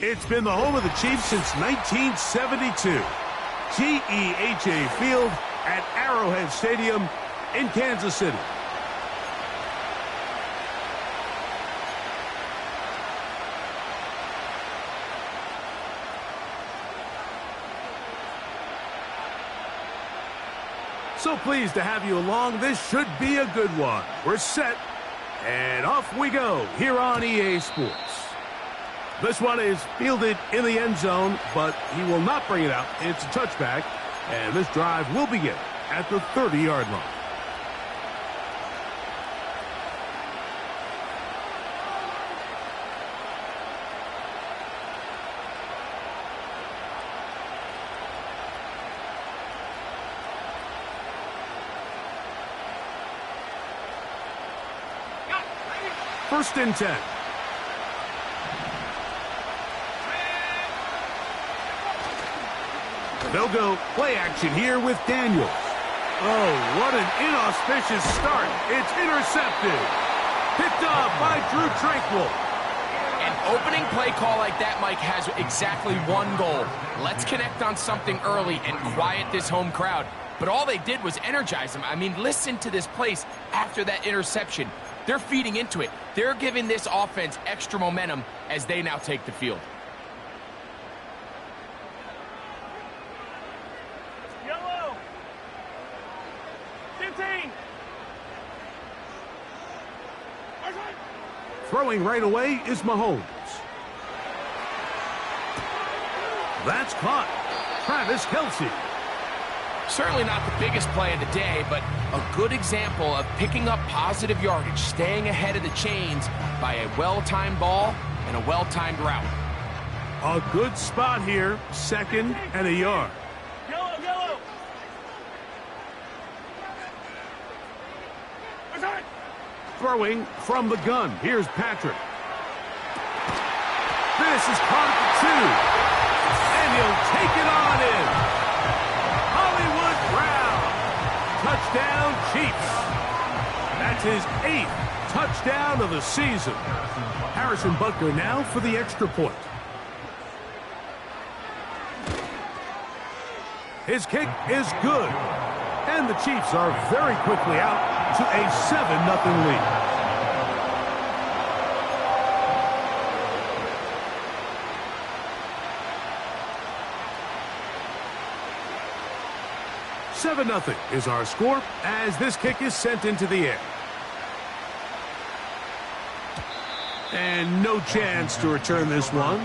It's been the home of the Chiefs since 1972. GEHA Field at Arrowhead Stadium in Kansas City. So pleased to have you along. This should be a good one. We're set, and off we go here on EA Sports. This one is fielded in the end zone, but he will not bring it out. It's a touchback, and this drive will begin at the 30-yard line. First and 10. They'll go play action here with Daniels. Oh, what an inauspicious start. It's intercepted. Picked up by Drew Tranquill. An opening play call like that, Mike, has exactly one goal. Let's connect on something early and quiet this home crowd. But all they did was energize them. I mean, listen to this place after that interception. They're feeding into it. They're giving this offense extra momentum as they now take the field. Yellow. 15. Throwing right away is Mahomes. That's caught. Travis Kelce. Certainly not the biggest play of the day, but a good example of picking up positive yardage, staying ahead of the chains by a well-timed ball and a well-timed route. A good spot here, second and a yard. Yellow. Throwing from the gun. Here's Patrick. This is caught at the 2. And he'll take it on in. Hollywood Brown. Touchdown, Chiefs. That's his 8th touchdown of the season. Harrison Butker now for the extra point. His kick is good. And the Chiefs are very quickly out to a 7-0 lead. Nothing is our score as this kick is sent into the air. And no chance to return this one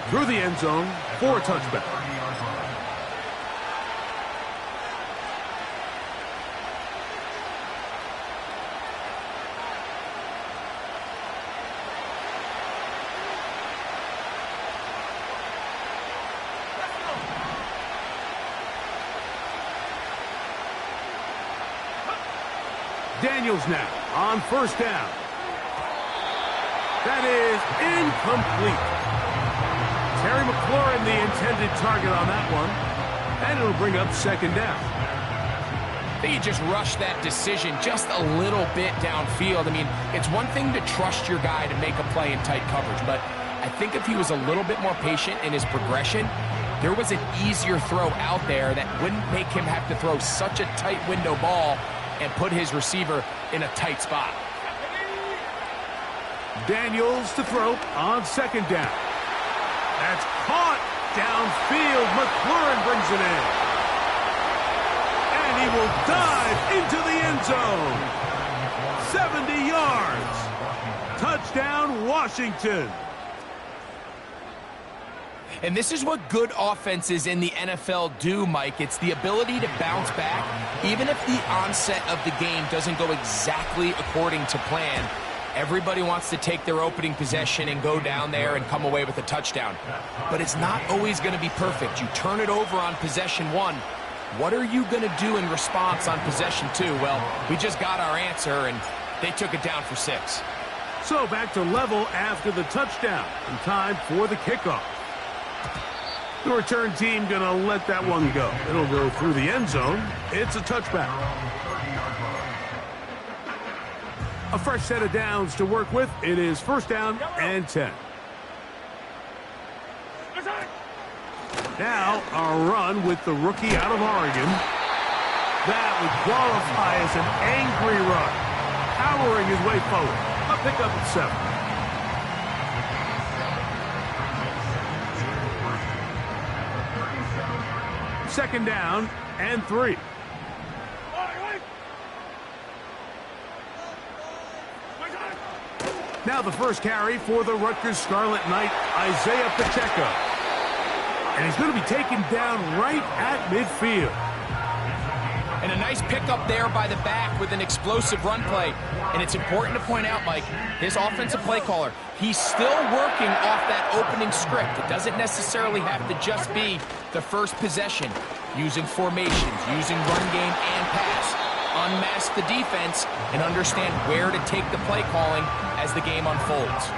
through the end zone for a touchback. Daniels now on first down. That is incomplete. Terry McLaurin the intended target on that one. And it'll bring up second down. I think he just rushed that decision just a little bit downfield. I mean, it's one thing to trust your guy to make a play in tight coverage, but I think if he was a little bit more patient in his progression, there was an easier throw out there that wouldn't make him have to throw such a tight window ball and put his receiver in a tight spot. Daniels to throw on second down. That's caught downfield. McLaurin brings it in. And he will dive into the end zone. 70 yards. Touchdown, Washington. And this is what good offenses in the NFL do, Mike. It's the ability to bounce back, even if the onset of the game doesn't go exactly according to plan. Everybody wants to take their opening possession and go down there and come away with a touchdown. But it's not always going to be perfect. You turn it over on possession 1. What are you going to do in response on possession 2? Well, we just got our answer, and they took it down for 6. So back to level after the touchdown. And time for the kickoff. The return team going to let that one go. It'll go through the end zone. It's a touchback. A fresh set of downs to work with. It is first down and 10. Now, a run with the rookie out of Oregon. That would qualify as an angry run, powering his way forward. A pickup at 7. Second down and 3. Now the first carry for the Rutgers Scarlet Knight, Isaiah Pacheco. And he's going to be taken down right at midfield. And a nice pickup there by the back with an explosive run play. And it's important to point out, Mike, his offensive play caller, he's still working off that opening script. It doesn't necessarily have to just be the first possession. Using formations, using run game and pass. Unmask the defense and understand where to take the play calling as the game unfolds.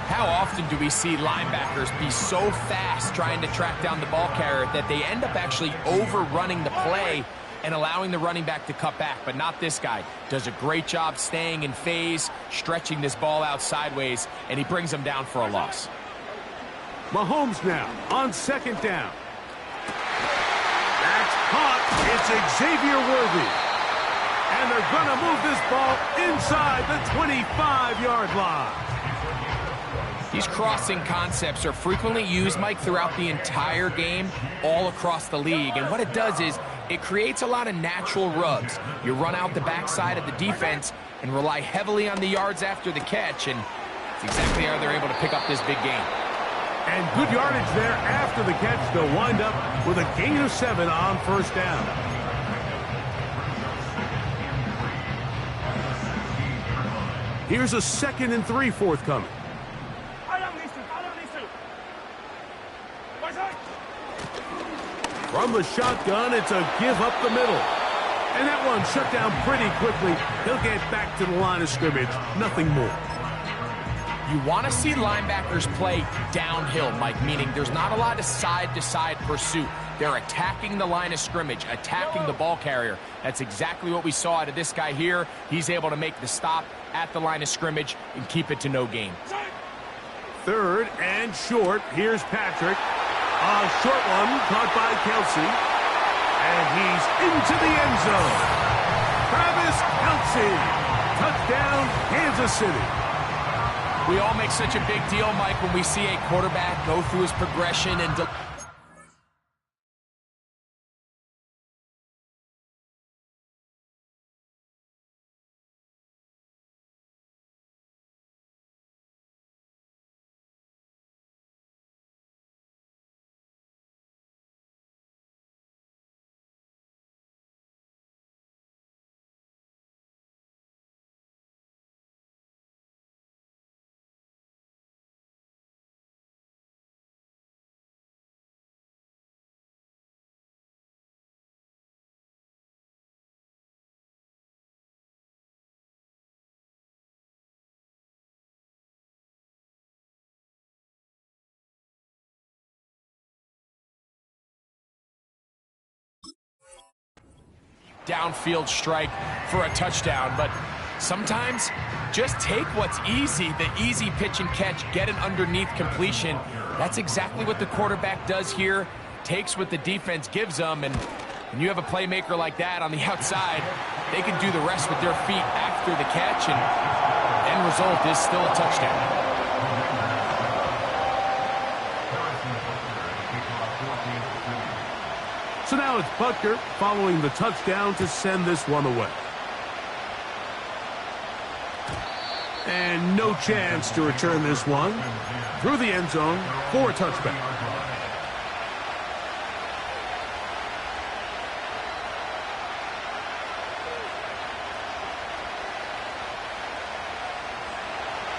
How often do we see linebackers be so fast trying to track down the ball carrier that they end up actually overrunning the play and allowing the running back to cut back? But not this guy. Does a great job staying in phase, stretching this ball out sideways, and he brings him down for a loss. Mahomes now on second down. That's caught. It's Xavier Worthy. And they're going to move this ball inside the 25-yard line. These crossing concepts are frequently used, Mike, throughout the entire game, all across the league. And what it does is it creates a lot of natural rubs. You run out the backside of the defense and rely heavily on the yards after the catch, and it's exactly how they're able to pick up this big game. And good yardage there after the catch. They'll wind up with a gain of 7 on first down. Here's a 2nd and 3 forthcoming. From the shotgun, it's a give up the middle. And that one shut down pretty quickly. He'll get back to the line of scrimmage. Nothing more. You want to see linebackers play downhill, Mike, meaning there's not a lot of side-to-side pursuit. They're attacking the line of scrimmage, attacking the ball carrier. That's exactly what we saw out of this guy here. He's able to make the stop at the line of scrimmage and keep it to no gain. 3rd and short. Here's Patrick. A short one caught by Kelsey. And he's into the end zone. Travis Kelsey. Touchdown, Kansas City. We all make such a big deal, Mike, when we see a quarterback go through his progression and downfield strike for a touchdown. But sometimes just take what's easy, the easy pitch and catch, get an underneath completion. That's exactly what the quarterback does here. Takes what the defense gives them, and when you have a playmaker like that on the outside, they can do the rest with their feet after the catch, and end result is still a touchdown. So now it's Butker following the touchdown to send this one away. And no chance to return this one through the end zone for a touchback.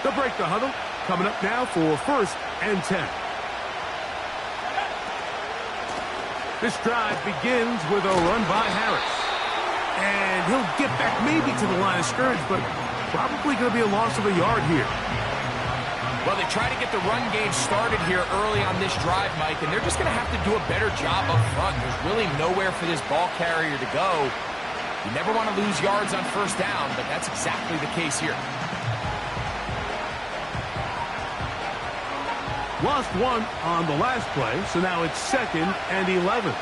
They'll break the huddle. Coming up now for 1st and 10. This drive begins with a run by Harris. And he'll get back maybe to the line of scrimmage, but probably going to be a loss of a yard here. Well, they try to get the run game started here early on this drive, Mike, and they're just going to have to do a better job up front. There's really nowhere for this ball carrier to go. You never want to lose yards on first down, but that's exactly the case here. Lost one on the last play, so now it's 2nd and 11.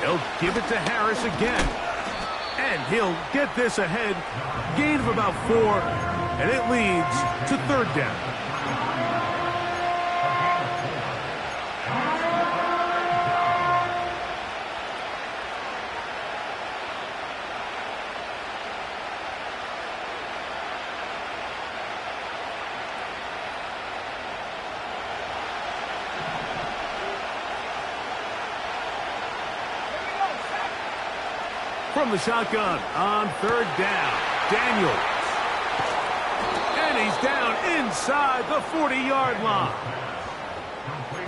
He'll give it to Harris again. And he'll get this ahead. Gain of about 4, and it leads to 3rd down. From the shotgun on 3rd down, Daniels. And he's down inside the 40-yard line.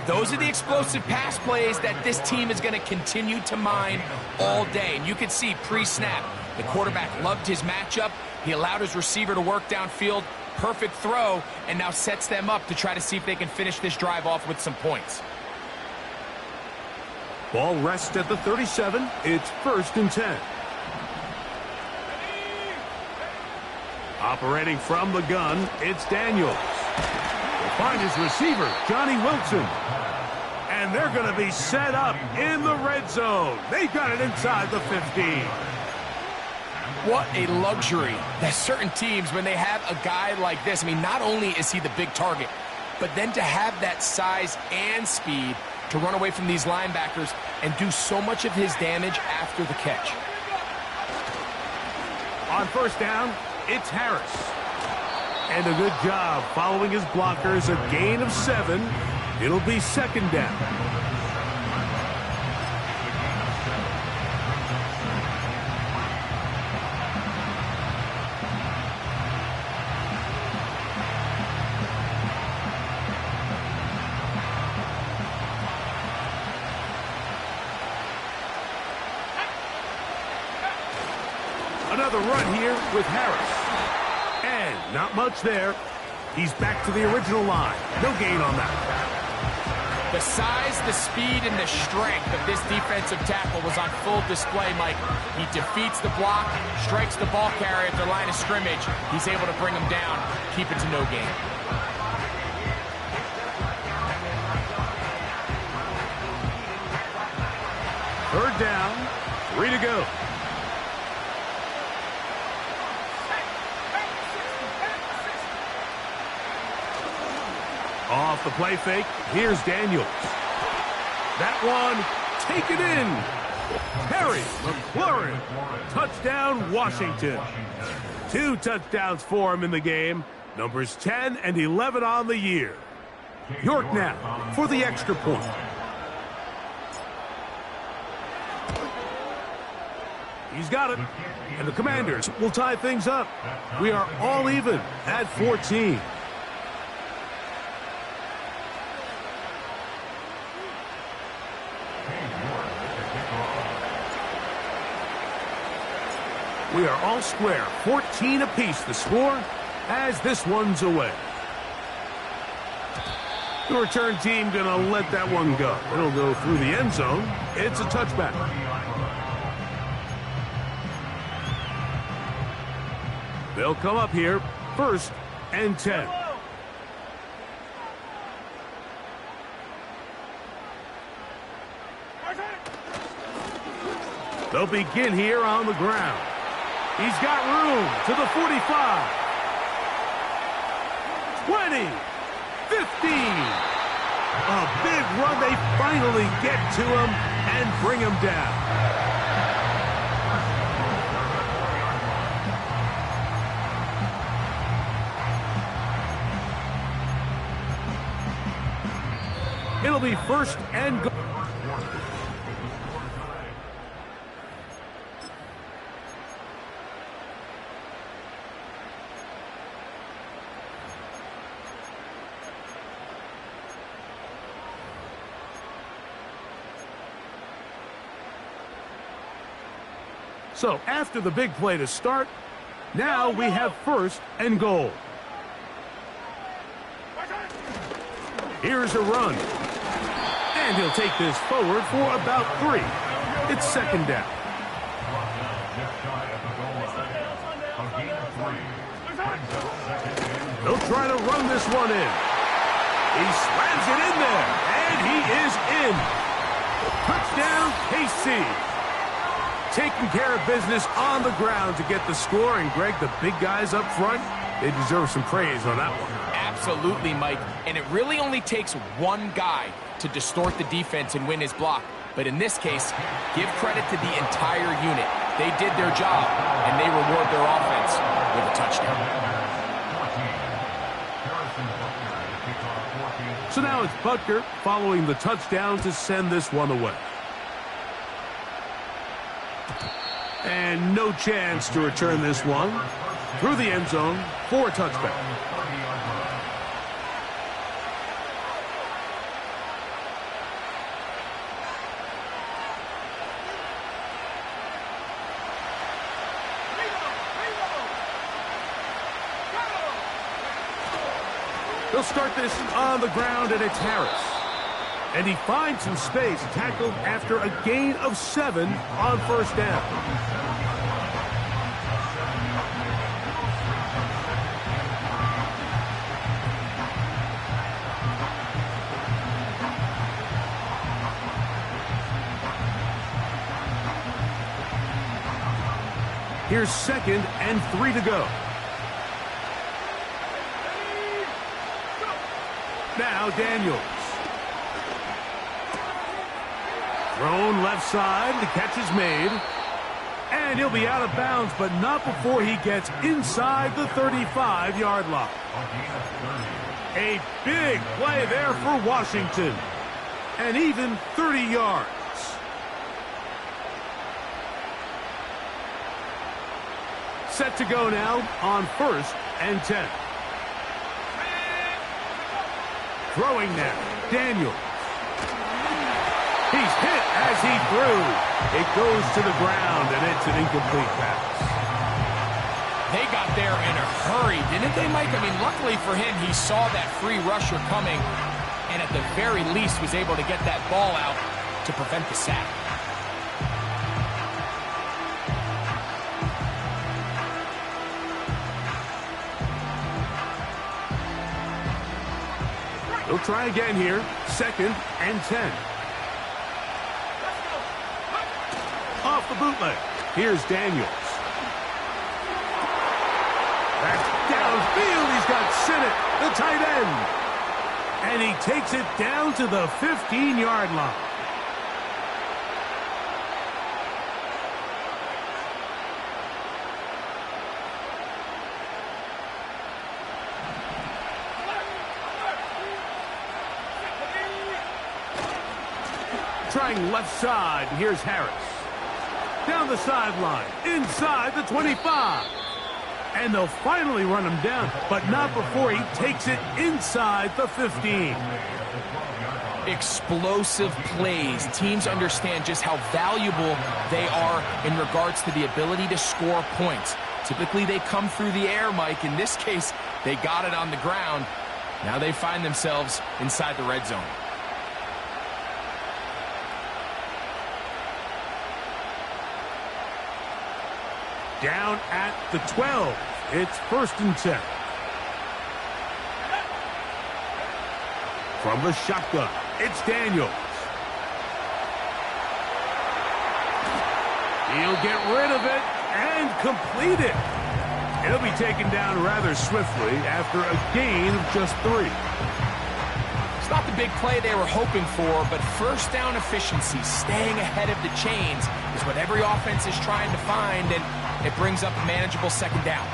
Those are the explosive pass plays that this team is going to continue to mine all day. And you can see pre-snap, the quarterback loved his matchup. He allowed his receiver to work downfield. Perfect throw, and now sets them up to try to see if they can finish this drive off with some points. Ball rests at the 37. It's 1st and 10. Operating from the gun, it's Daniels. He'll find his receiver, Johnny Wilson. And they're going to be set up in the red zone. They've got it inside the 15. What a luxury that certain teams, when they have a guy like this, I mean, not only is he the big target, but then to have that size and speed to run away from these linebackers and do so much of his damage after the catch. On 1st down, it's Harris. And a good job following his blockers, a gain of 7. It'll be 2nd down. Another run here with Harris. And not much there. He's back to the original line. No gain on that. The size, the speed, and the strength of this defensive tackle was on full display, Mike. He defeats the block, strikes the ball carrier at the line of scrimmage. He's able to bring him down, keep it to no gain. Third down, 3 to go. Off the play fake, here's Daniels. That one, taken in. Harry McLaurin, touchdown Washington. 2 touchdowns for him in the game. Numbers 10 and 11 on the year. York now for the extra point. He's got it. And the Commanders will tie things up. We are all even at 14. We are all square, 14 apiece the score as this one's away. The return team going to let that one go. It'll go through the end zone. It's a touchback. They'll come up here, 1st and 10. They'll begin here on the ground. He's got room to the 45. 20. 15. A big run. They finally get to him and bring him down. It'll be 1st and goal. So after the big play to start, now we have 1st and goal. Here's a run. And he'll take this forward for about 3. It's 2nd down. He'll try to run this one in. He slams it in there, and he is in. Touchdown, KC. Taking care of business on the ground to get the score. And, Greg, the big guys up front, they deserve some praise on that one. Absolutely, Mike. And it really only takes one guy to distort the defense and win his block. But in this case, give credit to the entire unit. They did their job, and they reward their offense with a touchdown. So now it's Butker following the touchdown to send this one away. And no chance to return this one through the end zone for a touchback. They'll start this on the ground, and it's Harris. And he finds some space, tackled after a gain of 7 on first down. Here's 2nd and 3 to go. Now Daniels. Thrown left side, the catch is made. And he'll be out of bounds, but not before he gets inside the 35-yard line. A big play there for Washington. And even 30 yards. Set to go now on 1st and 10. Throwing now, Daniels. He's hit as he threw. It goes to the ground, and it's an incomplete pass. They got there in a hurry, didn't they, Mike? I mean, luckily for him, he saw that free rusher coming, and at the very least was able to get that ball out to prevent the sack. They'll try again here. 2nd and 10. Off the bootleg. Here's Daniels. Back downfield. He's got Sinnott, the tight end. And he takes it down to the 15-yard line. Trying left side. Here's Harris. Down the sideline. Inside the 25. And they'll finally run him down, but not before he takes it inside the 15. Explosive plays. Teams understand just how valuable they are in regards to the ability to score points. Typically, they come through the air, Mike. In this case, they got it on the ground. Now they find themselves inside the red zone. Down at the 12. It's 1st and 10. From the shotgun, it's Daniels. He'll get rid of it and complete it. It'll be taken down rather swiftly after a gain of just 3. It's not the big play they were hoping for, but first down efficiency, staying ahead of the chains, is what every offense is trying to find, and it brings up a manageable 2nd down.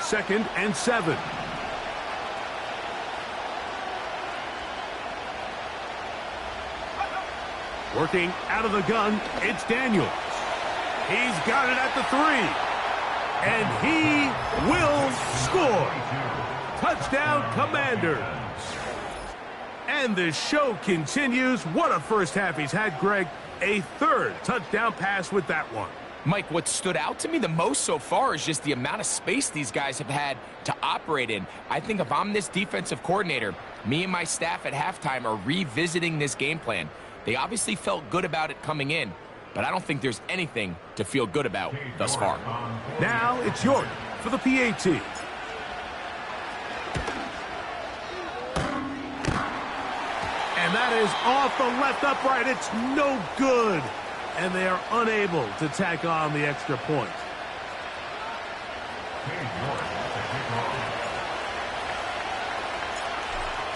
Second and 7. Working out of the gun, it's Daniels. He's got it at the 3. And he will score. Touchdown, Commanders. And the show continues. What a first half he's had, Greg. A third touchdown pass with that one. Mike, what stood out to me the most so far is just the amount of space these guys have had to operate in. I think if I'm this defensive coordinator, me and my staff at halftime are revisiting this game plan. They obviously felt good about it coming in, but I don't think there's anything to feel good about thus far. Now it's York for the PAT. And that is off the left upright. It's no good. And they are unable to tack on the extra point.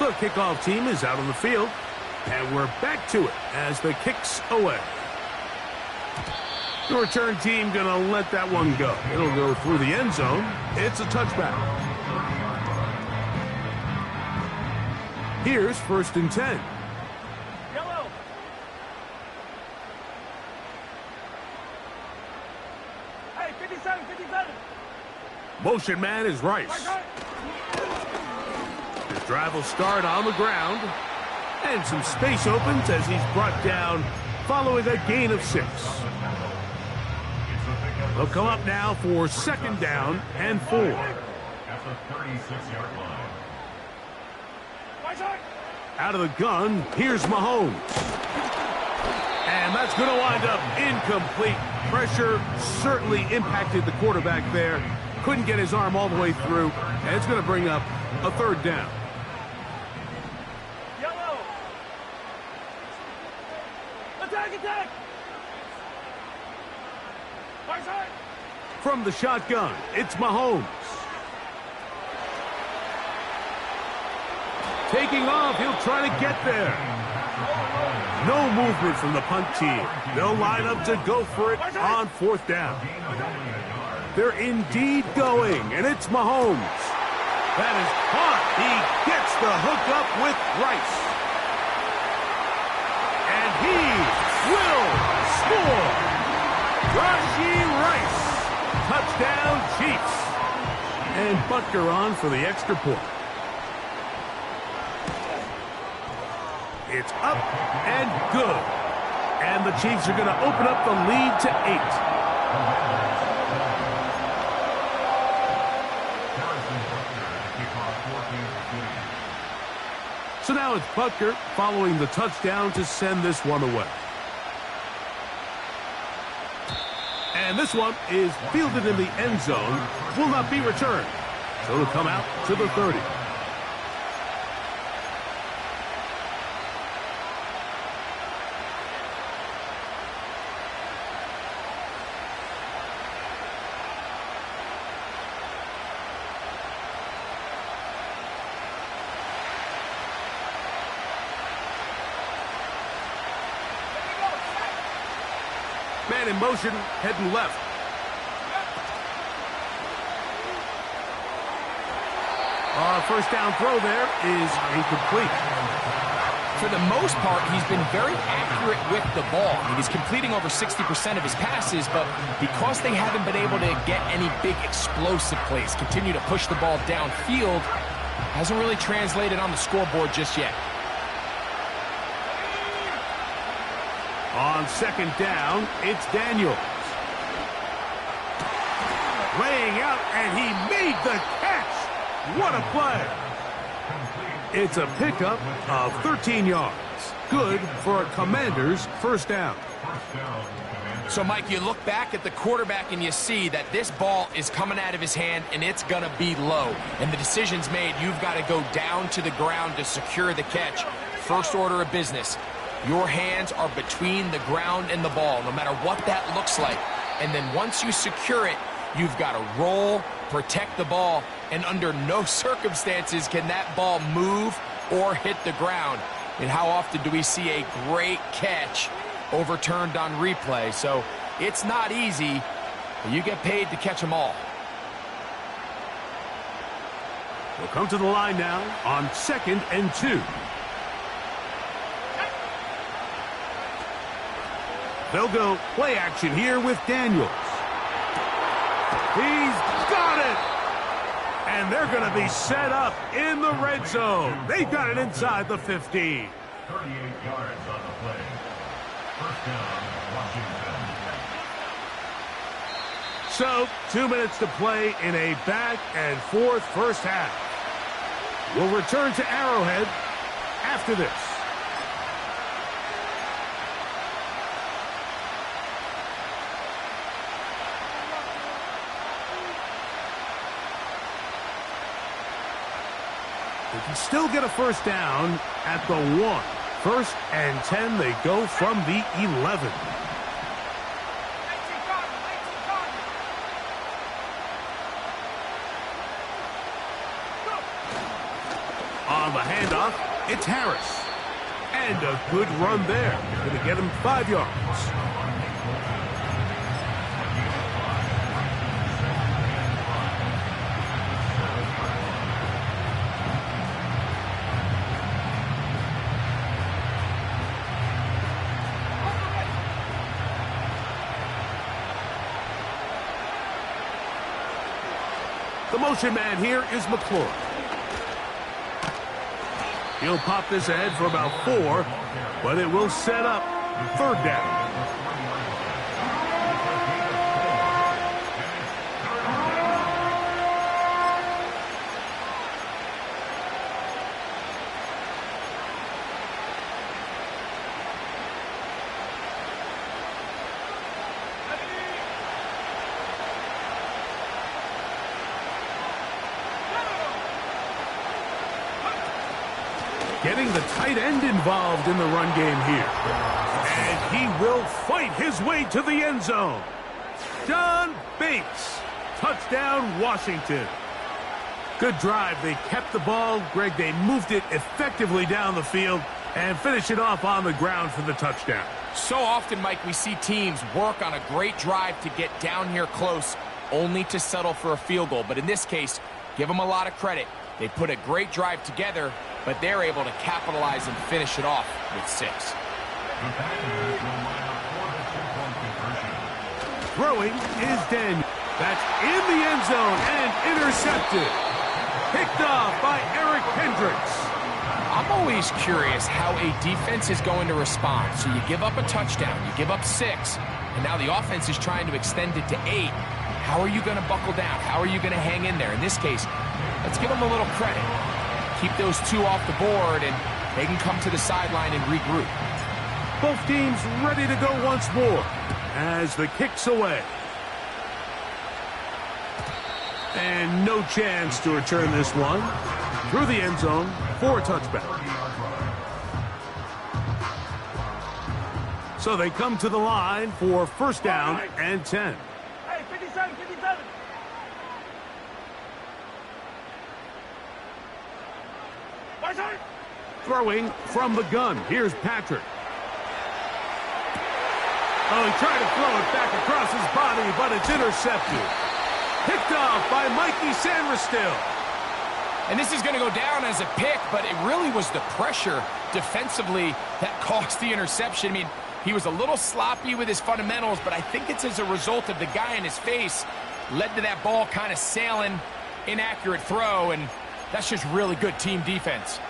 The kickoff team is out on the field. And we're back to it as the kick's away. The return team going to let that one go. It'll go through the end zone. It's a touchback. Here's 1st and 10. Yellow. Hey, 57, 57. Motion man is Rice. His drive will start on the ground. And some space opens as he's brought down following a gain of 6. They'll come up now for 2nd down and 4. At the 36-yard line. Out of the gun, here's Mahomes. And that's going to wind up incomplete. Pressure certainly impacted the quarterback there. Couldn't get his arm all the way through. And it's going to bring up a 3rd down. Yellow. Attack, attack. Right side. From the shotgun, it's Mahomes. Taking off, he'll try to get there. No movement from the punt team. They'll line up to go for it on 4th down. They're indeed going, and it's Mahomes. That is caught. He gets the hook up with Rice. And he will score. Rashi Rice. Touchdown, Chiefs. And Butker on for the extra point. It's up and good. And the Chiefs are going to open up the lead to 8. So now it's Butker following the touchdown to send this one away. And this one is fielded in the end zone. Will not be returned. So it'll come out to the 30. Man in motion, heading left. Our 1st down throw there is incomplete. For the most part, he's been very accurate with the ball. He's completing over 60% of his passes, but because they haven't been able to get any big explosive plays, continue to push the ball downfield, hasn't really translated on the scoreboard just yet. On 2nd down, it's Daniels. Laying out, and he made the catch. What a play. It's a pickup of 13 yards. Good for a Commander's 1st down. So, Mike, you look back at the quarterback and you see that this ball is coming out of his hand and it's going to be low. And the decision's made. You've got to go down to the ground to secure the catch. First order of business. Your hands are between the ground and the ball, no matter what that looks like. And then once you secure it, you've got to roll, protect the ball, and under no circumstances can that ball move or hit the ground. And how often do we see a great catch overturned on replay? So it's not easy, but you get paid to catch them all. We'll come to the line now on 2nd and 2. They'll go play action here with Daniels. He's got it! And they're going to be set up in the red zone. They've got it inside the 15. 38 yards on the play. First down, Washington. So, 2 minutes to play in a back-and-forth first half. We'll return to Arrowhead after this. They can still get a first down at the 1. First and 10, they go from the 11. On the handoff, it's Harris. And a good run there. Going to get him 5 yards. The motion man here is McClure. He'll pop this ahead for about 4, but it will set up third down. Getting the tight end involved in the run game here. And he will fight his way to the end zone. John Bates. Touchdown, Washington. Good drive. They kept the ball. Greg, they moved it effectively down the field and finish it off on the ground for the touchdown. So often, Mike, we see teams work on a great drive to get down here close, only to settle for a field goal. But in this case, give them a lot of credit. They put a great drive together, but they're able to capitalize and finish it off with 6. Throwing is Daniel. That's in the end zone and intercepted. Picked off by Eric Hendricks. I'm always curious how a defense is going to respond. So you give up a touchdown, you give up 6, and now the offense is trying to extend it to 8. How are you going to buckle down? How are you going to hang in there? In this case, let's give them a little credit. Keep those 2 off the board, and they can come to the sideline and regroup. Both teams ready to go once more as the kick's away. And no chance to return this one. Through the end zone for a touchback. So they come to the line for first down and 10. Hey, 57, 57. Throwing from the gun. Here's Patrick. Oh, he tried to throw it back across his body, but it's intercepted. Picked off by Mikey Sanderstill. And this is going to go down as a pick, but it really was the pressure defensively that caused the interception. I mean, he was a little sloppy with his fundamentals, but I think it's as a result of the guy in his face led to that ball kind of sailing, inaccurate throw, and that's just really good team defense.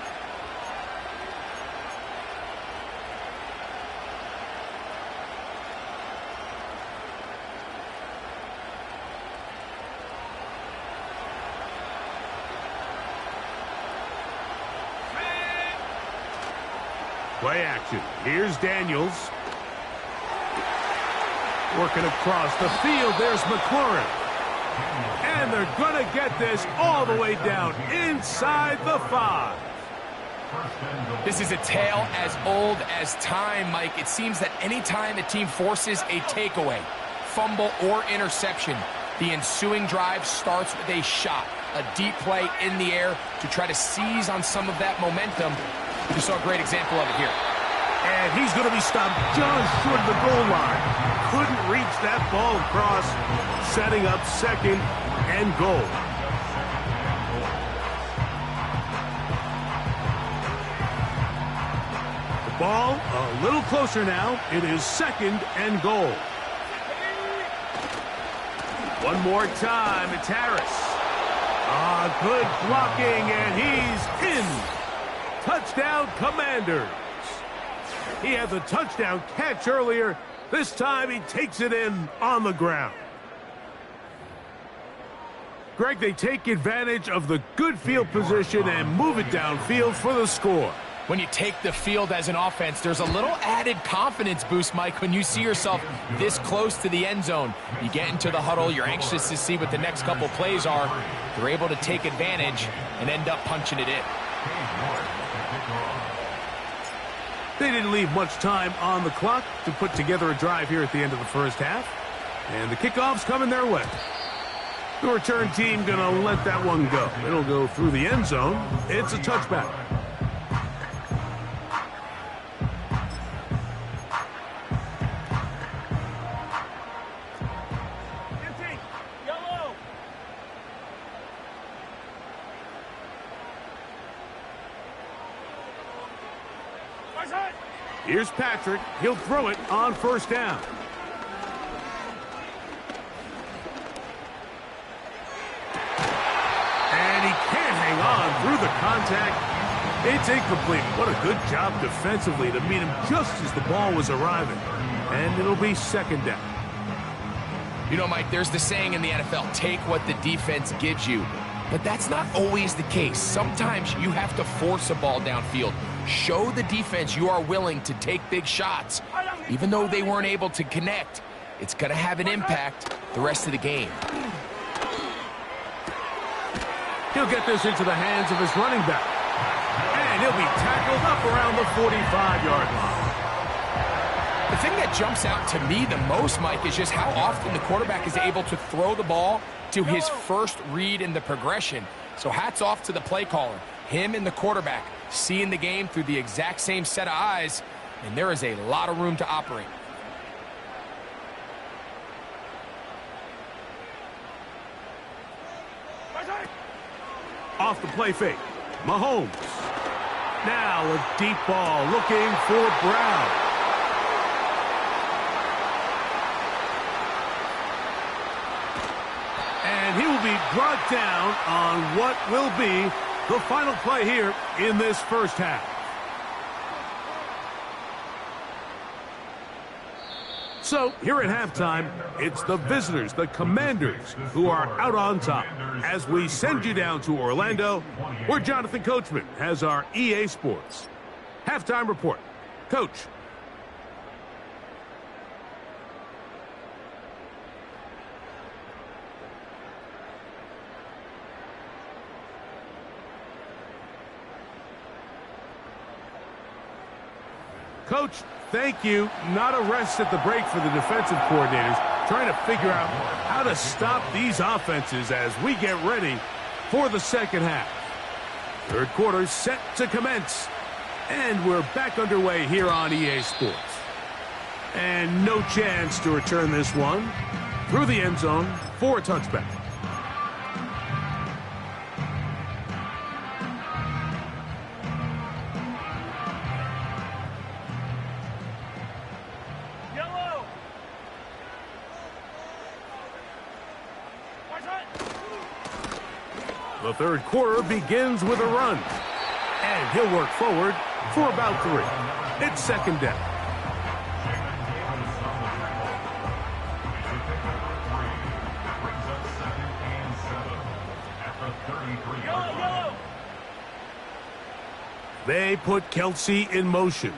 Play action. Here's Daniels. Working across the field. There's McLaurin. And they're going to get this all the way down inside the 5. This is a tale as old as time, Mike. It seems that any time a team forces a takeaway, fumble, or interception, the ensuing drive starts with a shot, a deep play in the air to try to seize on some of that momentum. We just saw a great example of it here. And he's going to be stopped just short of the goal line. Couldn't reach that ball across, setting up second and goal. The ball a little closer now. It is second and goal. One more time, it's Harris. Good blocking, and he's in. Touchdown, Commanders. He had the touchdown catch earlier. This time he takes it in on the ground. Greg, they take advantage of the good field position and move it downfield for the score. When you take the field as an offense, there's a little added confidence boost, Mike, when you see yourself this close to the end zone. You get into the huddle, you're anxious to see what the next couple plays are. They're able to take advantage and end up punching it in. They didn't leave much time on the clock to put together a drive here at the end of the first half. And the kickoff's coming their way. The return team going to let that one go. It'll go through the end zone. It's a touchback. Yellow. Here's Patrick. He'll throw it on first down. And he can't hang on through the contact. It's incomplete. What a good job defensively to meet him just as the ball was arriving. And it'll be second down. You know, Mike, there's the saying in the NFL, take what the defense gives you. But that's not always the case. Sometimes you have to force a ball downfield. Show the defense you are willing to take big shots. Even though they weren't able to connect, it's going to have an impact the rest of the game. He'll get this into the hands of his running back. And he'll be tackled up around the 45-yard line. The thing that jumps out to me the most, Mike, is just how often the quarterback is able to throw the ball to his first read in the progression. So hats off to the play caller. Him and the quarterback seeing the game through the exact same set of eyes, and there is a lot of room to operate. Off the play fake. Mahomes. Now a deep ball looking for Brown. And he will be brought down on what will be the final play here in this first half. So here at halftime, it's the visitors, the Commanders, who are out on top. As we send you down to Orlando, where Jonathan Coachman has our EA Sports halftime report. Coach. Coach, thank you. Not a rest at the break for the defensive coordinators, trying to figure out how to stop these offenses as we get ready for the second half. Third quarter set to commence, and we're back underway here on EA Sports. And no chance to return this one through the end zone for a touchback. The third quarter begins with a run. And he'll work forward for about 3. It's second down. They put Kelsey in motion.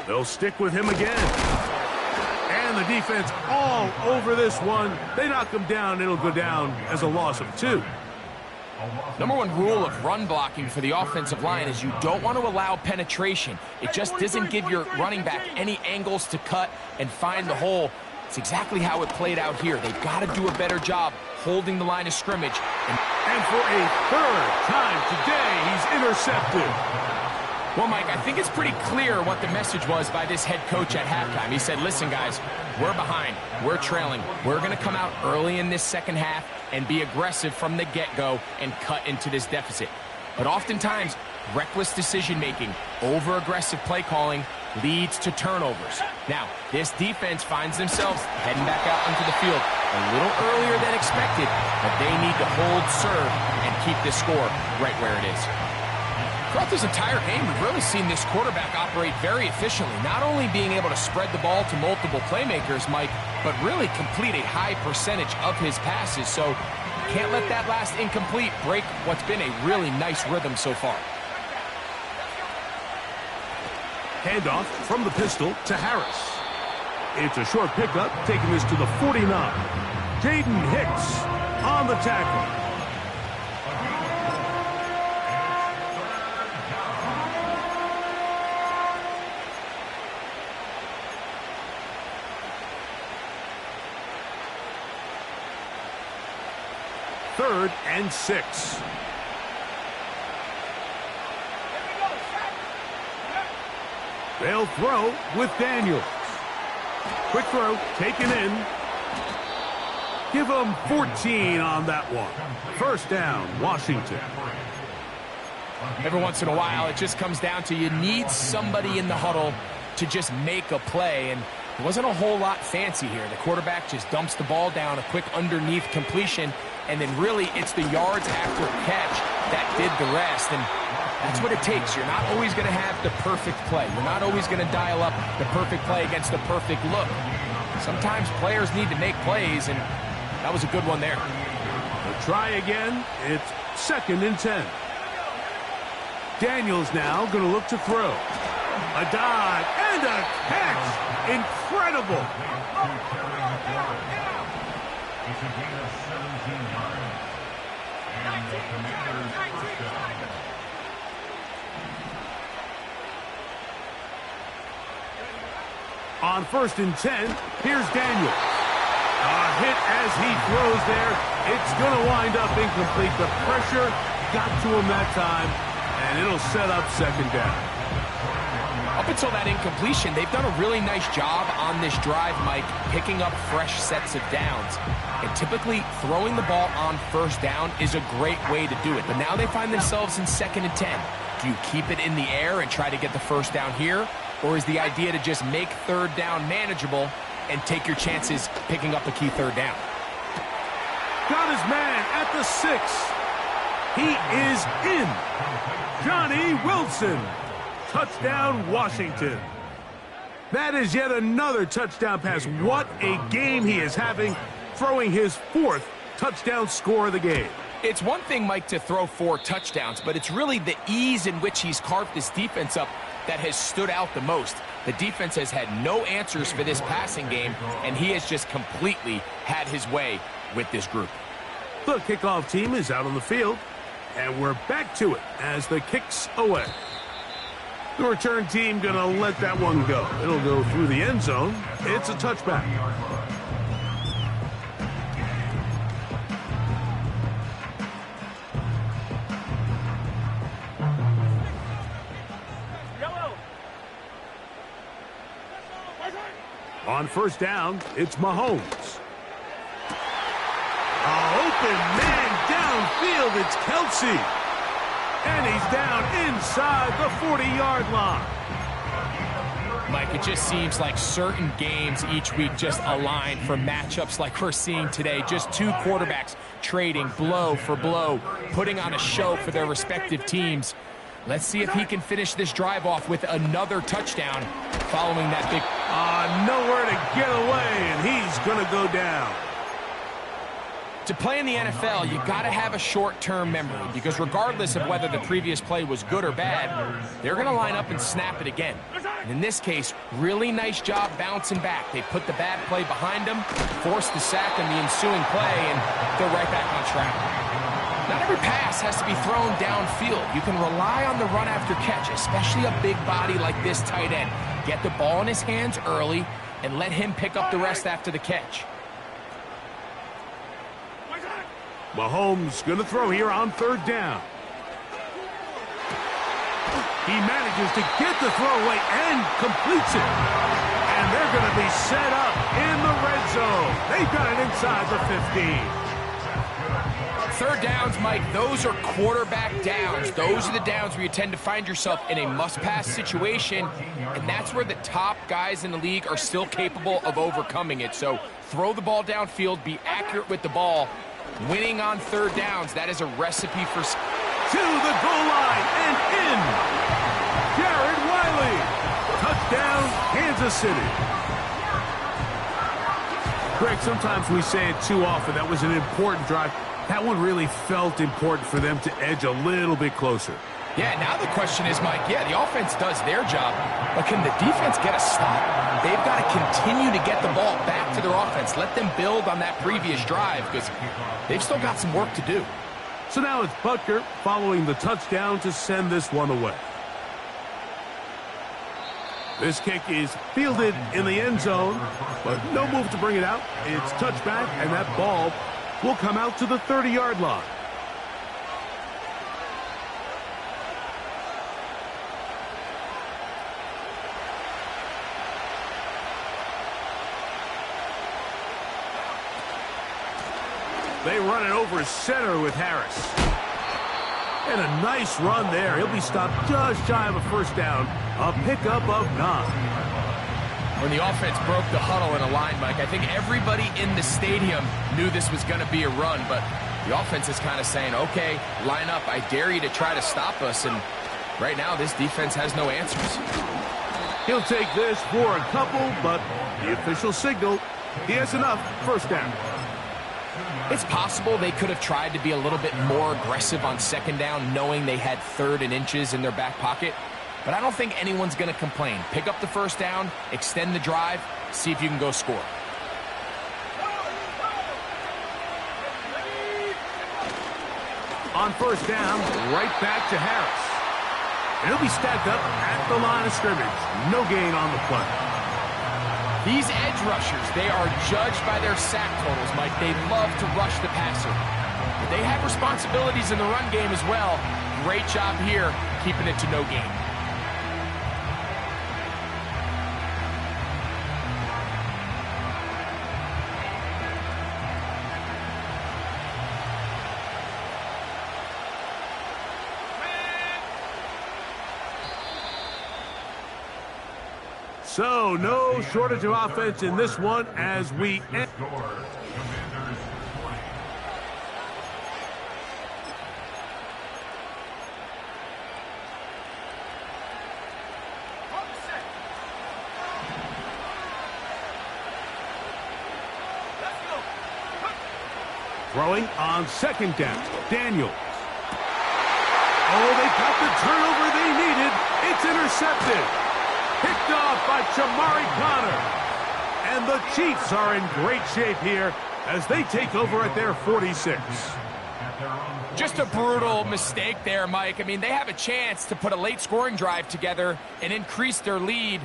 They'll stick with him again. And the defense all over this one. They knock him down. It'll go down as a loss of 2. Number one rule of run blocking for the offensive line is you don't want to allow penetration. It just doesn't give your running back any angles to cut and find the hole. It's exactly how it played out here. They've got to do a better job holding the line of scrimmage. And for a third time today, he's intercepted. Well, Mike, I think it's pretty clear what the message was by this head coach at halftime. He said, listen, guys, we're behind. We're trailing. We're going to come out early in this second half and be aggressive from the get-go and cut into this deficit. But oftentimes, reckless decision-making, over-aggressive play calling leads to turnovers. Now, this defense finds themselves heading back out onto the field a little earlier than expected, but they need to hold serve and keep this score right where it is. Throughout this entire game, we've really seen this quarterback operate very efficiently, not only being able to spread the ball to multiple playmakers, Mike, but really complete a high percentage of his passes. So can't let that last incomplete break what's been a really nice rhythm so far. Handoff from the pistol to Harris. It's a short pickup, taking this to the 49. Jaden Hicks on the tackle. Third and 6. They'll throw with Daniels. Quick throw, taken in. Give them 14 on that one. First down, Washington. Every once in a while, it just comes down to you need somebody in the huddle to just make a play, and it wasn't a whole lot fancy here. The quarterback just dumps the ball down, a quick underneath completion, and then really it's the yards after catch that did the rest. And that's what it takes. You're not always going to have the perfect play. You're not always going to dial up the perfect play against the perfect look. Sometimes players need to make plays, and that was a good one there. They'll try again. It's 2nd and 10. Daniels now going to look to throw. A dive and a catch. Incredible. It's a gain of 17 yards. And the Commanders' first down. On 1st and 10, here's Daniels. A hit as he throws there. It's going to wind up incomplete. The pressure got to him that time, and it'll set up 2nd down. Up until that incompletion, they've done a really nice job on this drive, Mike, picking up fresh sets of downs. And typically, throwing the ball on 1st down is a great way to do it. But now they find themselves in 2nd and 10. Do you keep it in the air and try to get the 1st down here? Or is the idea to just make 3rd down manageable and take your chances picking up a key 3rd down? Got his man at the 6. He is in. Johnny Wilson. Touchdown, Washington. That is yet another touchdown pass. What a game he is having, throwing his 4th touchdown score of the game. It's one thing, Mike, to throw 4 touchdowns, but it's really the ease in which he's carved this defense up that has stood out the most. The defense has had no answers for this passing game, and he has just completely had his way with this group. The kickoff team is out on the field, and we're back to it as the kick's away. The return team going to let that one go. It'll go through the end zone. It's a touchback. On 1st down, it's Mahomes. Open man downfield, it's Kelsey. And he's down inside the 40-yard line. Mike, it just seems like certain games each week just align for matchups like we're seeing today. Just 2 quarterbacks trading blow for blow, putting on a show for their respective teams. Let's see if he can finish this drive off with another touchdown following that big... Nowhere to get away, and he's going to go down. To play in the NFL, you got to have a short-term memory, because regardless of whether the previous play was good or bad, they're going to line up and snap it again. And in this case, really nice job bouncing back. They put the bad play behind them, forced the sack in the ensuing play, and they're right back on track. Not every pass has to be thrown downfield. You can rely on the run after catch, especially a big body like this tight end. Get the ball in his hands early and let him pick up the rest after the catch. Mahomes going to throw here on 3rd down. He manages to get the throw away and completes it. And they're going to be set up in the red zone. They've got it inside the 15. Third downs, Mike, those are quarterback downs. Those are the downs where you tend to find yourself in a must-pass situation, and that's where the top guys in the league are still capable of overcoming it. So throw the ball downfield, be accurate with the ball. Winning on third downs, that is a recipe for... To the goal line and in. Jared Wiley. Touchdown, Kansas City. Greg, sometimes we say it too often. That was an important drive. That one really felt important for them to edge a little bit closer. Yeah, now the question is, Mike, yeah, the offense does their job, but can the defense get a stop? They've got to continue to get the ball back to their offense. Let them build on that previous drive because they've still got some work to do. So now it's Butker following the touchdown to send this one away. This kick is fielded in the end zone, but no move to bring it out. It's touchback, and that ball will come out to the 30-yard line. They run it over center with Harris. And a nice run there. He'll be stopped just shy of a first down. A pickup of 9. When the offense broke the huddle in a line, Mike, I think everybody in the stadium knew this was going to be a run, but the offense is kind of saying, okay, line up. I dare you to try to stop us, and right now this defense has no answers. He'll take this for a couple, but the official signal, he has enough. First down. It's possible they could have tried to be a little bit more aggressive on second down, knowing they had 3rd and inches in their back pocket. But I don't think anyone's going to complain. Pick up the first down, extend the drive, see if you can go score. On first down, right back to Harris. And he'll be stacked up at the line of scrimmage. No gain on the play. These edge rushers, they are judged by their sack totals, Mike. They love to rush the passer. But they have responsibilities in the run game as well. Great job here, keeping it to no gain. So, no shortage of offense in this one as we end. Throwing on second down, Daniels. Oh, they got the turnover they needed. It's intercepted. Picked off by Jamari Connor. And the Chiefs are in great shape here as they take over at their 46. Just a brutal mistake there, Mike. I mean, they have a chance to put a late scoring drive together and increase their lead.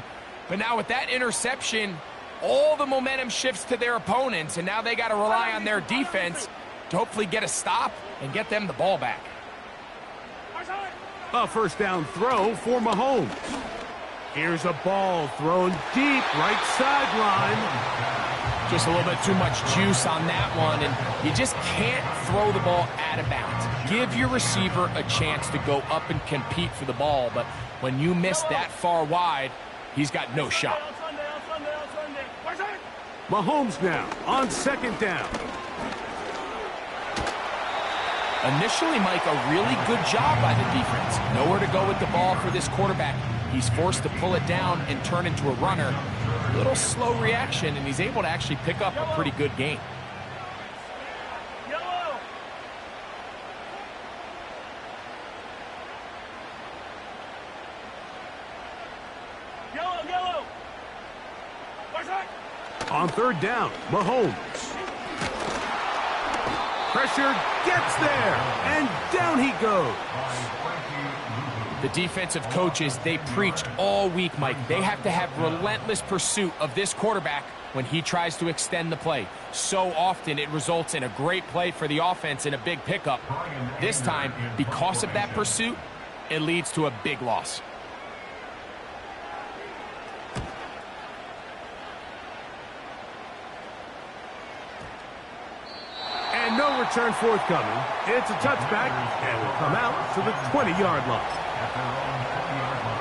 But now with that interception, all the momentum shifts to their opponents, and now they got to rely on their defense to hopefully get a stop and get them the ball back. A first down throw for Mahomes. Here's a ball thrown deep right sideline. Just a little bit too much juice on that one, and you just can't throw the ball out of bounds. Give your receiver a chance to go up and compete for the ball, but when you miss that far wide, he's got no shot. Mahomes now on second down. Initially, Mike, a really good job by the defense. Nowhere to go with the ball for this quarterback. He's forced to pull it down and turn into a runner. A little slow reaction, and he's able to actually pick up a pretty good gain. On third down, Mahomes. Pressure gets there, and down he goes. The defensive coaches, they preached all week, Mike. They have to have relentless pursuit of this quarterback when he tries to extend the play. So often it results in a great play for the offense and a big pickup. This time, because of that pursuit, it leads to a big loss. And no return forthcoming. It's a touchback, and will come out to the 20-yard line. At their own 50-yard line.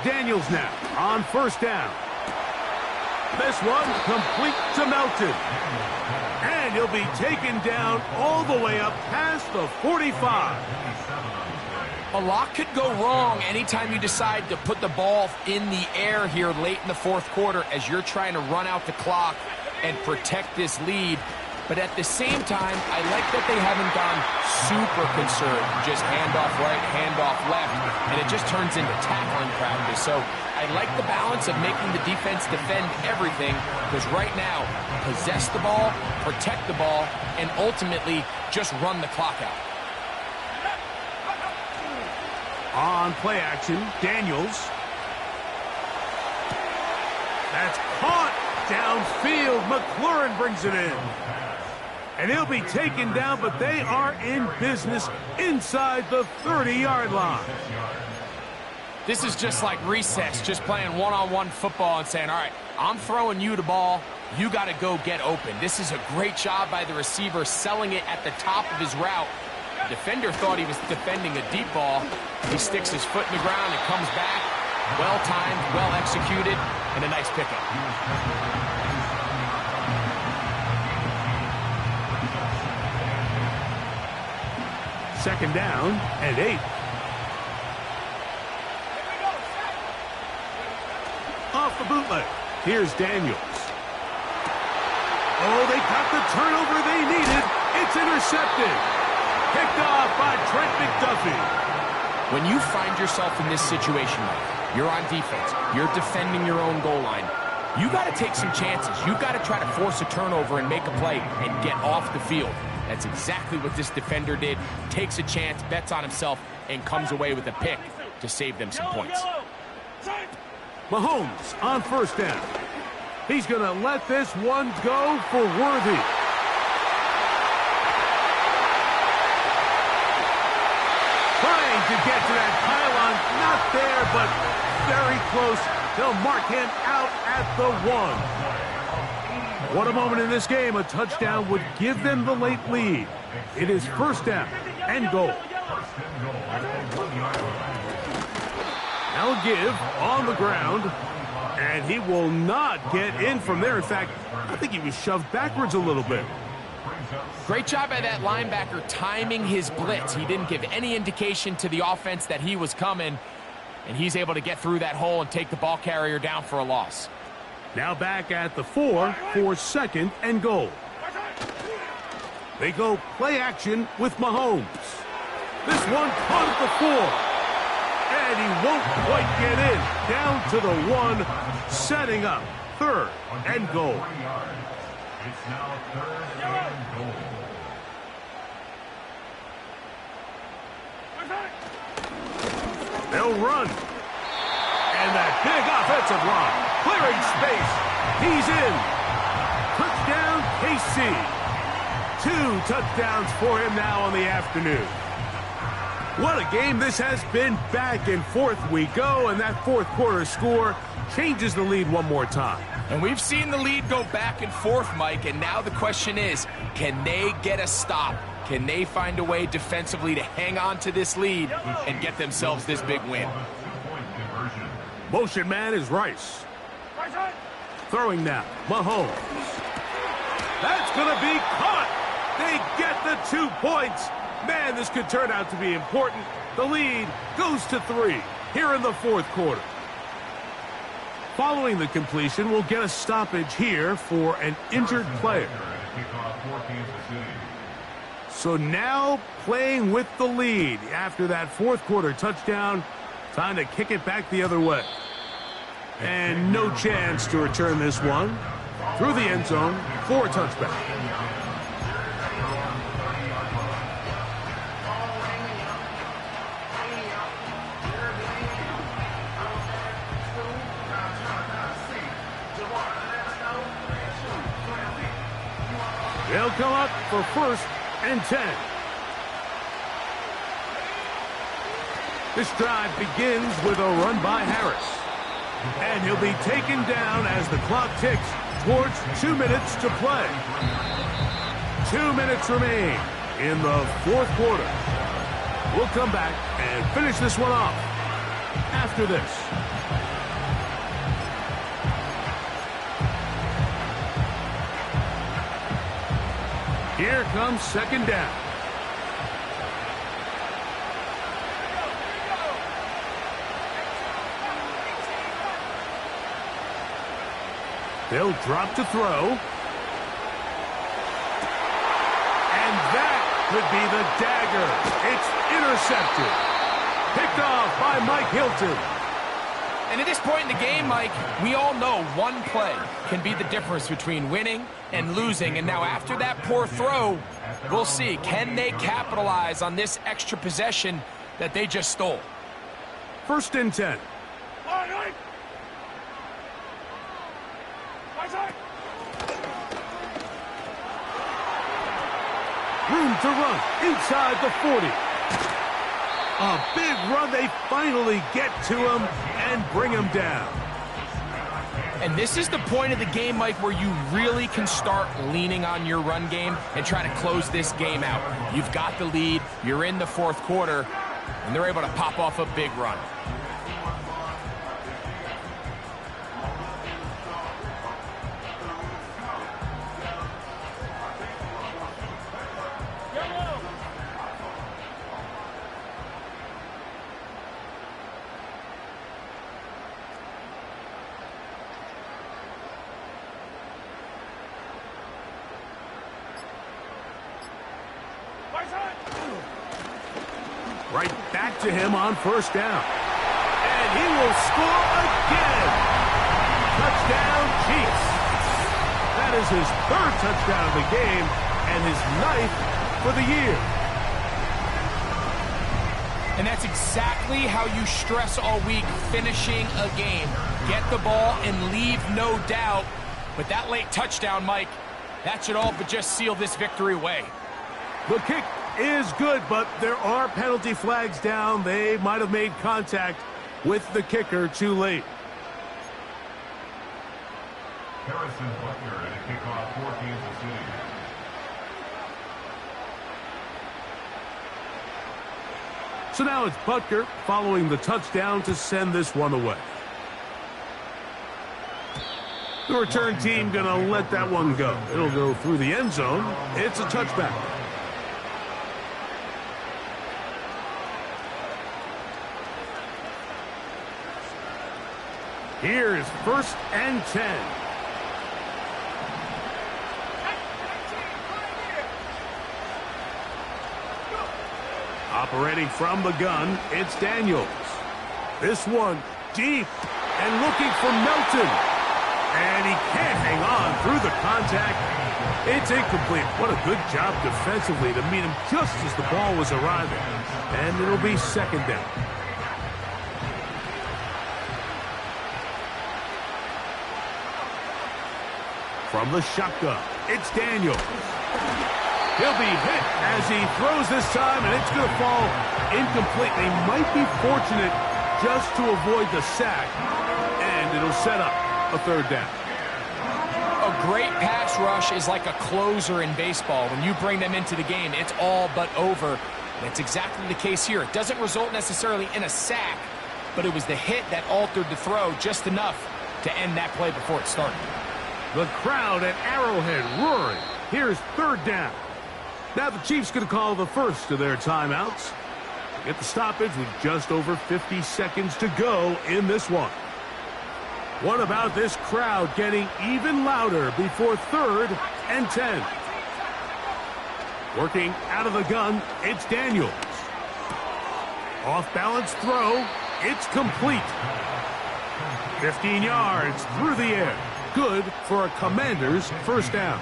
Daniels now on first down. This one complete to Melton. And he'll be taken down all the way up past the 45. A lot could go wrong anytime you decide to put the ball in the air here late in the fourth quarter as you're trying to run out the clock and protect this lead. But at the same time, I like that they haven't gone super conserved. Just handoff right, handoff left, and it just turns into tackling practice. So I like the balance of making the defense defend everything, because right now, possess the ball, protect the ball, and ultimately just run the clock out. On play action, Daniels. That's caught downfield. McLaurin brings it in. And he'll be taken down, but they are in business inside the 30-yard line. This is just like recess, just playing one-on-one football and saying, all right, I'm throwing you the ball. You got to go get open. This is a great job by the receiver selling it at the top of his route. The defender thought he was defending a deep ball. He sticks his foot in the ground and comes back. Well-timed, well-executed, and a nice pickup. Second down and 8. Off the bootleg. Here's Daniels. Oh, they got the turnover they needed. It's intercepted. Picked off by Trent McDuffie. When you find yourself in this situation, Mike, you're on defense, you're defending your own goal line, you got to take some chances. You got to try to force a turnover and make a play and get off the field. That's exactly what this defender did. Takes a chance, bets on himself, and comes away with a pick to save them some points. Mahomes on first down. He's going to let this one go for Worthy. Trying to get to that pylon. Not there, but very close. They'll mark him out at the 1. What a moment in this game. A touchdown would give them the late lead. It is first down and goal. Now give on the ground, and he will not get in from there. In fact, I think he was shoved backwards a little bit. Great job by that linebacker timing his blitz. He didn't give any indication to the offense that he was coming, and he's able to get through that hole and take the ball carrier down for a loss. Now back at the 4 for second and goal. They go play action with Mahomes. This one caught at the 4. And he won't quite get in. Down to the 1, setting up third and goal. It's now third and goal. They'll run. And that big offensive line. Clearing space. He's in. Touchdown, KC. 2 touchdowns for him now on the afternoon. What a game this has been. Back and forth we go, and that fourth quarter score changes the lead one more time. And we've seen the lead go back and forth, Mike, and now the question is, can they get a stop? Can they find a way defensively to hang on to this lead and get themselves this big win? Motion man is Rice. Throwing now, Mahomes. That's going to be caught. They get the 2 points. Man, this could turn out to be important. The lead goes to 3 here in the fourth quarter. Following the completion, we'll get a stoppage here for an injured player. So now playing with the lead after that fourth quarter touchdown, time to kick it back the other way. And no chance to return this one through the end zone for a touchback. They'll come up for 1st and 10. This drive begins with a run by Harris. And he'll be taken down as the clock ticks towards 2 minutes to play. 2 minutes remain in the 4th quarter. We'll come back and finish this one off after this. Here comes 2nd down. They'll drop to throw. And that could be the dagger. It's intercepted. Picked off by Mike Hilton. And at this point in the game, Mike, we all know one play can be the difference between winning and losing. And now after that poor throw, we'll see. Can they capitalize on this extra possession that they just stole? 1st and 10. Room to run inside the 40. A big run. They finally get to him and bring him down. And this is the point of the game, Mike, where you really can start leaning on your run game and try to close this game out. You've got the lead. You're in the 4th quarter, and they're able to pop off a big run. Right back to him on 1st down. And he will score again. Touchdown, Chiefs. That is his 3rd touchdown of the game and his 9th for the year. And that's exactly how you stress all week, finishing a game. Get the ball and leave no doubt. But that late touchdown, Mike, that should all but just seal this victory away. The kick is good, but there are penalty flags down. They might have made contact with the kicker too late. Harrison Butker at a kickoff for Kansas City. So now it's Butker following the touchdown to send this one away. The return team going to let that one go. It'll go through the end zone. It's a touchback. Here is 1st and 10. Operating from the gun, it's Daniels. This one deep and looking for Melton. And he can't hang on through the contact. It's incomplete. What a good job defensively to meet him just as the ball was arriving. And it'll be 2nd down. From the shotgun, it's Daniels. He'll be hit as he throws this time, and it's going to fall incomplete. They might be fortunate just to avoid the sack, and it'll set up a 3rd down. A great pass rush is like a closer in baseball. When you bring them into the game, it's all but over. That's exactly the case here. It doesn't result necessarily in a sack, but it was the hit that altered the throw just enough to end that play before it started. The crowd at Arrowhead roaring. Here's 3rd down. Now the Chiefs going to call the first of their timeouts. Get the stoppage with just over 50 seconds to go in this one. What about this crowd getting even louder before 3rd and 10? Working out of the gun, it's Daniels. Off-balance throw, it's complete. 15 yards through the air. Good for a Commander's 1st down.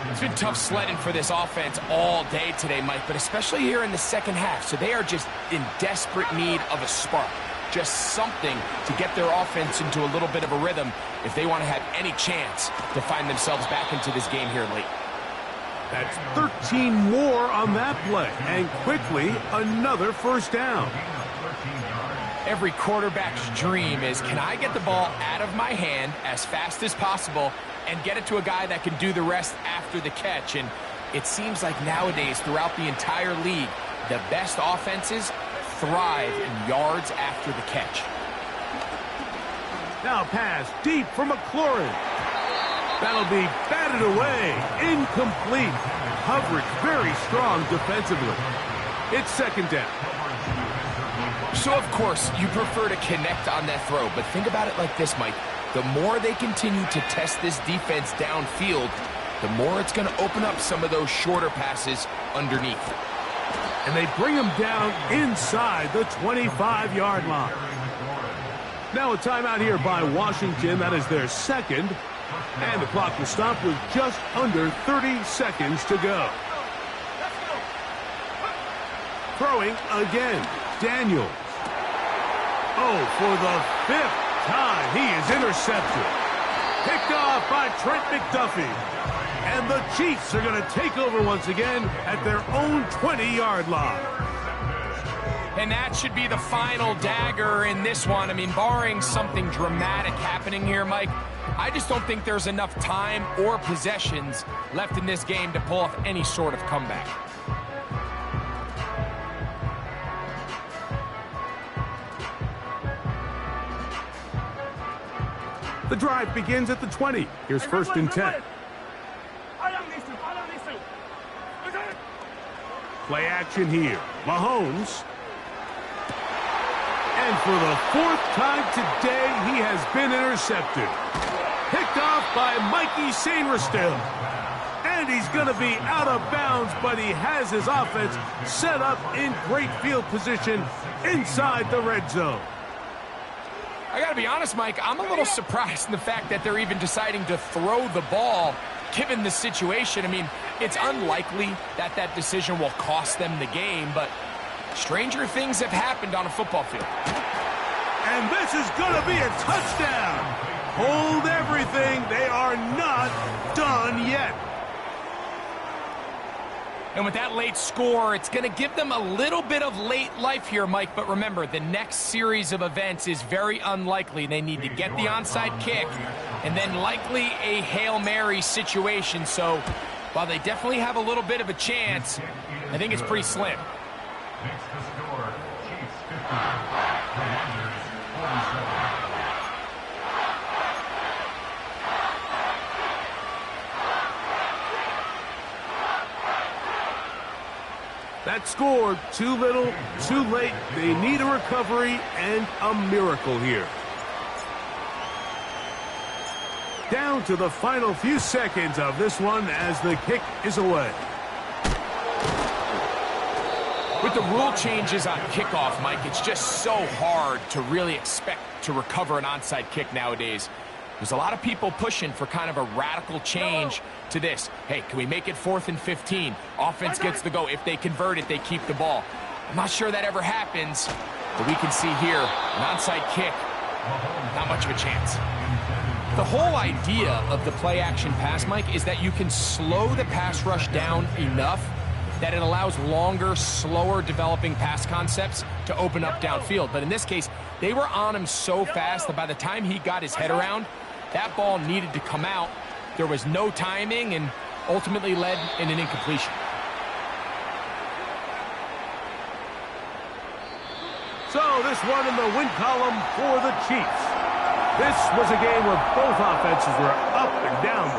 It's been tough sledding for this offense all day today, Mike, but especially here in the 2nd half. So they are just in desperate need of a spark. Just something to get their offense into a little bit of a rhythm if they want to have any chance to find themselves back into this game here late. That's 13 more on that play, and quickly another first down. Every quarterback's dream is, can I get the ball out of my hand as fast as possible and get it to a guy that can do the rest after the catch? And it seems like nowadays, throughout the entire league, the best offenses thrive in yards after the catch. Now pass deep for McLaurin. That'll be batted away. Incomplete. Coverage very strong defensively. It's second down. So, of course, you prefer to connect on that throw, but think about it like this, Mike. The more they continue to test this defense downfield, the more it's going to open up some of those shorter passes underneath. And they bring him down inside the 25-yard line. Now a timeout here by Washington. That is their second. And the clock will stop with just under 30 seconds to go. Throwing again. Daniels. Oh, for the 5th time, he is intercepted. Picked off by Trent McDuffie. And the Chiefs are going to take over once again at their own 20-yard line. And that should be the final dagger in this one. I mean, barring something dramatic happening here, Mike, I just don't think there's enough time or possessions left in this game to pull off any sort of comeback. The drive begins at the 20. Here's first and 10. Play action here. Mahomes. And for the 4th time today, he has been intercepted. Picked off by Mikey Sainristil. And he's going to be out of bounds, but he has his offense set up in great field position inside the red zone. I got to be honest, Mike, I'm a little surprised in the fact that they're even deciding to throw the ball given the situation. I mean, it's unlikely that that decision will cost them the game, but stranger things have happened on a football field. And this is going to be a touchdown. Hold everything. They are not done yet. And with that late score, it's going to give them a little bit of late life here, Mike. But remember, the next series of events is very unlikely. They need to get the onside kick and then likely a Hail Mary situation. So while they definitely have a little bit of a chance, I think it's pretty slim. Makes the score Chiefs 50, Commanders 47. That score, too little, too late. They need a recovery and a miracle here. Down to the final few seconds of this one as the kick is away. With the rule changes on kickoff, Mike, it's just so hard to really expect to recover an onside kick nowadays. There's a lot of people pushing for kind of a radical change to this. Hey, can we make it 4th and 15? Offense gets the go. If they convert it, they keep the ball. I'm not sure that ever happens, but we can see here, an onside kick, not much of a chance. The whole idea of the play-action pass, Mike, is that you can slow the pass rush down enough that it allows longer, slower developing pass concepts to open up downfield. But in this case, they were on him so fast that by the time he got his head around, that ball needed to come out. There was no timing and ultimately led in an incompletion. So this one in the win column for the Chiefs. This was a game where both offenses were up and down.